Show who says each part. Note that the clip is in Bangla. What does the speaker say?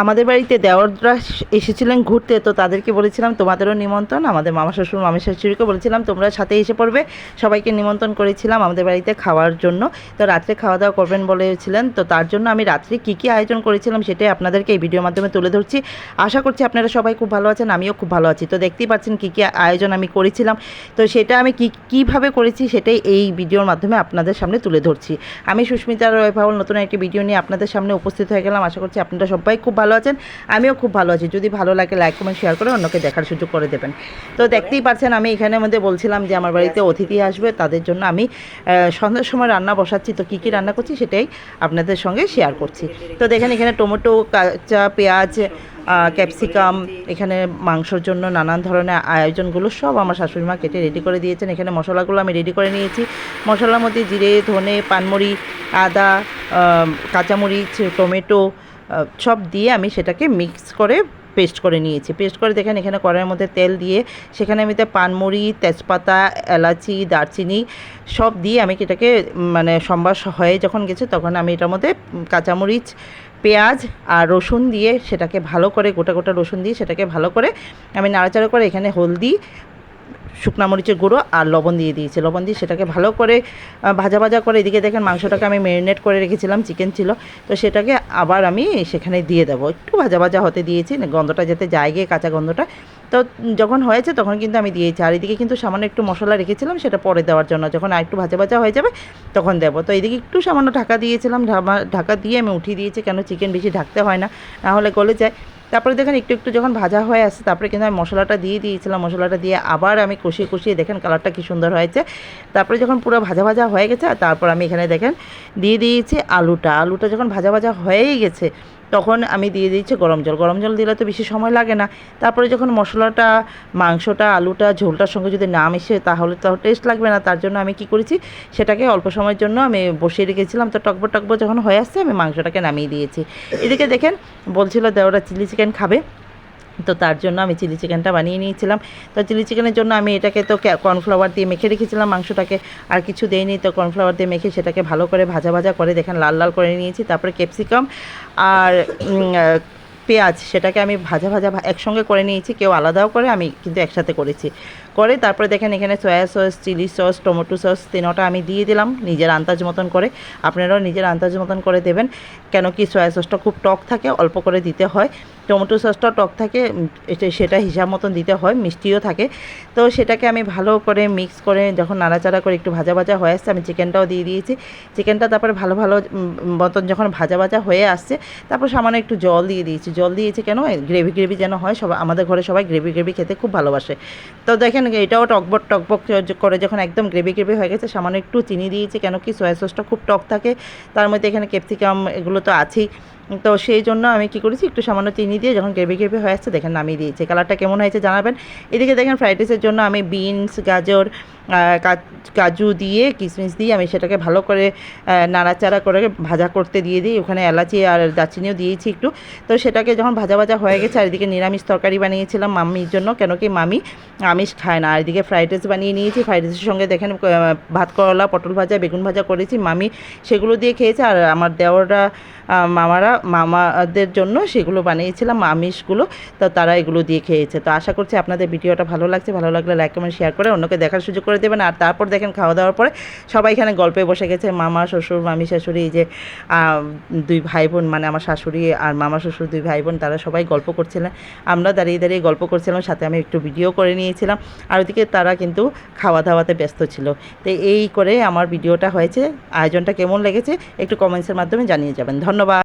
Speaker 1: আমাদের বাড়িতে দেওররা এসেছিলেন ঘুরতে, তো তাদেরকে বলেছিলাম তোমাদেরও নিমন্ত্রণ। আমাদের মামা শ্বশুর মামি শাশুড়িকে বলেছিলাম তোমরা সাথে এসে পড়বে, সবাইকে নিমন্ত্রণ করেছিলাম আমাদের বাড়িতে খাওয়ার জন্য। তো রাত্রে খাওয়া দাওয়া করবেন বলেছিলেন, তো তার জন্য আমি রাত্রে কী আয়োজন করেছিলাম সেটাই আপনাদেরকে এই ভিডিওর মাধ্যমে তুলে ধরছি। আশা করছি আপনারা সবাই খুব ভালো আছেন, আমিও খুব ভালো আছি। তো দেখতেই পাচ্ছেন কী আয়োজন আমি করেছিলাম, তো সেটা আমি কীভাবে করেছি সেটাই এই ভিডিওর মাধ্যমে আপনাদের সামনে তুলে ধরছি। আমি সুস্মিতা রয় পাওয়াল নতুন একটি ভিডিও নিয়ে আপনাদের সামনে উপস্থিত হয়ে গেলাম। আশা করছি আপনারা সবাই খুব ভালো আছেন, আমিও খুব ভালো আছি। যদি ভালো লাগে লাইক কমেন্ট শেয়ার করে অন্যকে দেখার সুযোগ করে দেবেন। তো দেখতেই পাচ্ছেন আমি এখানের মধ্যে বলছিলাম যে আমার বাড়িতে অতিথি আসবে, তাদের জন্য আমি সন্ধ্যার সময় রান্না বসাচ্ছি। তো কী রান্না করছি সেটাই আপনাদের সঙ্গে শেয়ার করছি। তো দেখেন এখানে টমেটো, কাঁচা পেঁয়াজ, ক্যাপসিকাম, এখানে মাংসর জন্য নানান ধরনের আয়োজনগুলো সব আমার শাশুড়িমা কেটে রেডি করে দিয়েছেন। এখানে মশলাগুলো আমি রেডি করে নিয়েছি। মশলার মধ্যে জিরে, ধনে, পানমরি, আদা, কাঁচামরিচ, টমেটো সব দিয়ে আমি সেটাকে মিক্স করে পেস্ট করে নিয়েছি। পেস্ট করে দেখেন এখানে কড়াইয়ের মধ্যে তেল দিয়ে সেখানে আমি পানমরি, তেজপাতা, এলাচি, দারচিনি সব দিয়ে আমি এটাকে মানে সম্বাস হয়ে যখন গেছে তখন আমি এটার মধ্যে কাঁচামরিচ, পেঁয়াজ আর রসুন দিয়ে সেটাকে ভালো করে গোটা গোটা রসুন দিয়ে সেটাকে ভালো করে আমি নাড়াচাড়া করে এখানে হলদি, শুকনা মরিচের গুঁড়ো আর লবণ দিয়ে দিয়েছি। লবণ দিয়ে সেটাকে ভালো করে ভাজা করে এদিকে দেখেন মাংসটাকে আমি ম্যারিনেট করে রেখেছিলাম, চিকেন ছিল, তো সেটাকে আবার আমি সেখানে দিয়ে দেবো। একটু ভাজা হতে দিয়েছি, গন্ধটা যাতে যায় গিয়ে কাঁচা গন্ধটা। তো যখন হয়েছে তখন কিন্তু আমি দিয়েছি। আর এদিকে কিন্তু সামান্য একটু মশলা রেখেছিলাম সেটা পরে দেওয়ার জন্য, যখন আর একটু ভাজা হয়ে যাবে তখন দেবো। তো এদিকে একটু সামান্য ঢাকা দিয়েছিলাম, ঢাকা দিয়ে আমি উঠিয়ে দিয়েছি, কেন চিকেন বেশি ঢাকতে হয় না, নাহলে গলে যায়। তারপরে দেখেন একটু যখন ভাজা হয়ে আসছে তারপরে কিন্তু আমি মশলাটা দিয়ে দিয়েছিলাম। মশলাটা দিয়ে আবার আমি কষিয়ে দেখেন কালারটা কি সুন্দর হয়েছে। তারপরে যখন পুরো ভাজা হয়ে গেছে তারপর আমি এখানে দেখেন দিয়ে দিয়েছি আলুটা যখন ভাজা হয়েই গেছে তখন আমি দিয়ে দিয়েছি গরম জল দিলে তো বেশি সময় লাগে না। তারপরে যখন মশলাটা, মাংসটা, আলুটা ঝোলটার সঙ্গে যদি না মিশে তাহলে তো টেস্ট লাগবে না, তার জন্য আমি কি করেছি সেটাকে অল্প সময়ের জন্য আমি বসিয়ে রেখেছিলাম। তো টকবো যখন হয়ে আসছে আমি মাংসটাকে নামিয়ে দিয়েছি। এদিকে দেখেন বলছিল দেওরা চিলি চিকেন খাবে, তো তার জন্য আমি চিলি চিকেনটা বানিয়ে নিয়েছিলাম। তো চিলি চিকেনের জন্য আমি এটাকে তো কর্নফ্লাওয়ার দিয়ে মেখে রেখেছিলাম মাংসটাকে, আর কিছু দেয়নি। তো কর্নফ্লাওয়ার দিয়ে মেখে সেটাকে ভালো করে ভাজা করে দেখেন লাল করে নিয়েছি। তারপরে ক্যাপসিকাম আর পেঁয়াজ সেটাকে আমি ভাজা একসঙ্গে করে নিয়েছি, কেউ আলাদাও করে, আমি কিন্তু একসাথে করেছি। করে তারপরে দেখেন এখানে soya sauce, chilli sauce, tomato sauce তিনটা আমি দিয়ে দিলাম নিজের আন্দাজ মতন করে। আপনারাও নিজের আন্দাজ মতন করে দেবেন, কেন কি সয়া সসটা খুব টক থাকে, অল্প করে দিতে হয়। টমেটো সসটাও টক থাকে, সেটা হিসাব মতন দিতে হয়, মিষ্টিও থাকে। তো সেটাকে আমি ভালো করে মিক্স করে যখন নাড়াচাড়া করে একটু ভাজা হয়ে আসছে আমি চিকেনটাও দিয়ে দিয়েছি। চিকেনটা তারপরে ভালো মতন যখন ভাজা হয়ে আসছে তারপর সামান্য একটু জল দিয়ে দিয়েছি। জল দিয়েছি কেন, গ্রেভি যেন হয়, সবাই আমাদের ঘরে সবাই গ্রেভি খেতে খুব ভালোবাসে। তো দেখেন এটাও টকবক করে যখন একদম গ্রেভি হয়ে গেছে সামান্য একটু চিনি দিয়েছি, কেন কি সয়া সসটা খুব টক থাকে, তার মধ্যে এখানে ক্যাপসিকাম এগুলো তো আছেই। তো সেই জন্য আমি কী করেছি একটু সামান্য চিনি দিয়ে যখন গ্রেভি হয়ে আসছে দেখেন নামিয়ে দিয়েছি। কালারটা কেমন হয়েছে জানাবেন। এদিকে দেখেন ফ্রাইড রাইসের জন্য আমি বিনস, গাজর, কাজু দিয়ে কিশমিশ দিয়ে আমি সেটাকে ভালো করে নাড়াচাড়া করে ভাজা করতে দিয়ে দিই। ওখানে এলাচি আর দারচিনিও দিয়েছি একটু। তো সেটাকে যখন ভাজা হয়ে গেছে আর এদিকে নিরামিষ তরকারি বানিয়েছিলাম মাম্মির জন্য, কেন কি মামি আমিষ খায় না। আর এদিকে ফ্রাইড রাইস বানিয়ে নিয়েছি। ফ্রাইড রাইসের সঙ্গে দেখেন ভাত করলা, পটল ভাজা, বেগুন ভাজা করেছি, মামি সেগুলো দিয়ে খেয়েছে। আর আমার দেওররা মামাদের জন্য সেগুলো বানিয়েছিলাম আমিষগুলো, তো তারা এগুলো দিয়ে খেয়েছে। তো আশা করছি আপনাদের ভিডিওটা ভালো লাগছে, ভালো লাগলে লাইক কমেন্ট শেয়ার করে অন্যকে দেখার সুযোগ করে দেবেন। আর তারপর দেখেন খাওয়া দাওয়ার পরে সবাই এখানে গল্পে বসে গেছে, মামা শ্বশুর, মামি শাশুড়ি, এই যে দুই ভাই বোন, মানে আমার শাশুড়ি আর মামা শ্বশুর দুই ভাই বোন, তারা সবাই গল্প করছিলেন। আমরা দাঁড়িয়ে গল্প করছিলাম, সাথে আমি একটু ভিডিও করে নিয়েছিলাম। আর ওদিকে তারা কিন্তু খাওয়া দাওয়াতে ব্যস্ত ছিল। তো এই করে আমার ভিডিওটা হয়েছে। আয়োজনটা কেমন লেগেছে একটু কমেন্টসের মাধ্যমে জানিয়ে যাবেন। ধন্যবাদ।